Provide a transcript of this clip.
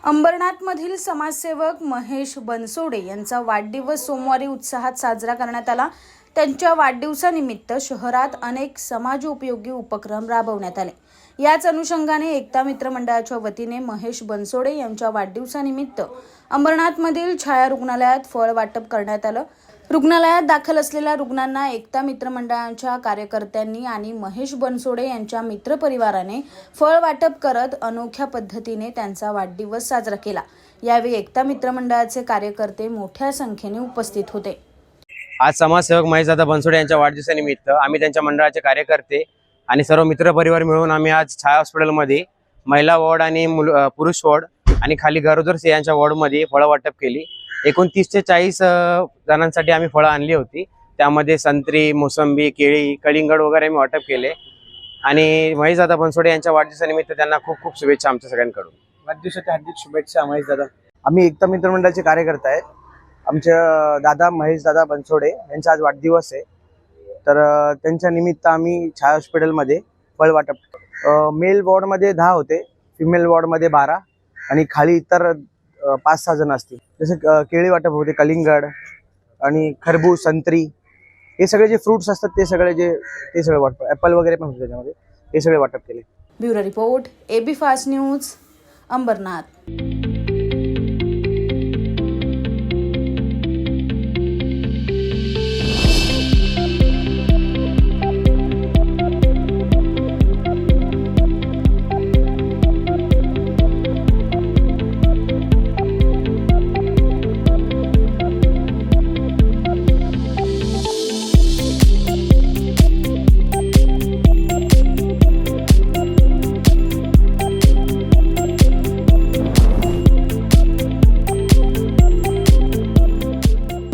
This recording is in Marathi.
अंबरनाथमधील समाजसेवक महेश बनसोडे यांचा वाढदिवस सोमवारी उत्साहात साजरा करण्यात आला। त्यांच्या वाढदिवसानिमित्त शहरात अनेक समाजोपयोगी उपक्रम राबवण्यात आले। याच अनुषंगाने एकता मित्र मंडळाच्या वतीने महेश बनसोडे यांच्या वाढदिवसानिमित्त अंबरनाथमधील छाया रुग्णालयात फळ वाटप करण्यात आलं। रुग्णालयात दाखल असलेल्या रुग्णांना एकता मित्र मंडळाच्या कार्यकर्त्यांनी आणि महेश बनसोडे यांच्या मित्रपरिवाराने फळ वाटप करत अनोख्या पद्धतीने त्यांचा वाढदिवस साजरा केला। यावेळी एकता मित्र मंडळाचे कार्यकर्ते मोठ्या संख्येने उपस्थित होते। आज समाजसेवक महेशदादा बनसोडे यांच्या वाढदिवसानिमित्त आम्ही त्यांच्या मंडळाचे कार्यकर्ते आणि सर्व मित्रपरिवार मिळून आम्ही आज छाया हॉस्पिटलमध्ये महिला वॉर्ड आणि पुरुष वॉर्ड आणि खाली गरोदर स्त्रियांच्या वॉर्डमध्ये फळं वाटप केली। एकूण 30 ते 40 जणांसाठी आम्ही फळं आणली होती। त्यामध्ये संत्री, मोसंबी, केळी, कलिंगड वगैरे आम्ही वाटप केले आणि महेशदादा बनसोडे यांच्या वाढदिवसानिमित्त त्यांना खूप खूप शुभेच्छा आमच्या सगळ्यांकडून। वाढदिवसाच्या हार्दिक शुभेच्छा महेशदादा। आम्ही एकता मित्र मंडळाचे कार्यकर्ते आहेत। आमचे दादा महेशदादा बनसोडे यांचा आज वाढदिवस आहे, तर त्यांच्या निमित्त आम्ही छाया हॉस्पिटलमध्ये फळ वाटप मेल वॉर्डमध्ये 10 होते, फिमेल वॉर्डमध्ये 12 आणि खाली इतर 5-6 जण असतील। जसे केळी वाटप होते, कलिंगड आणि खरबूज, संत्री, हे सगळे जे फ्रुट्स असतात ते सगळे वाटप, ॲपल वगैरे पण होते त्याच्यामध्ये, हे सगळे वाटप केले। Bureau report, AB fast news, Ambernath.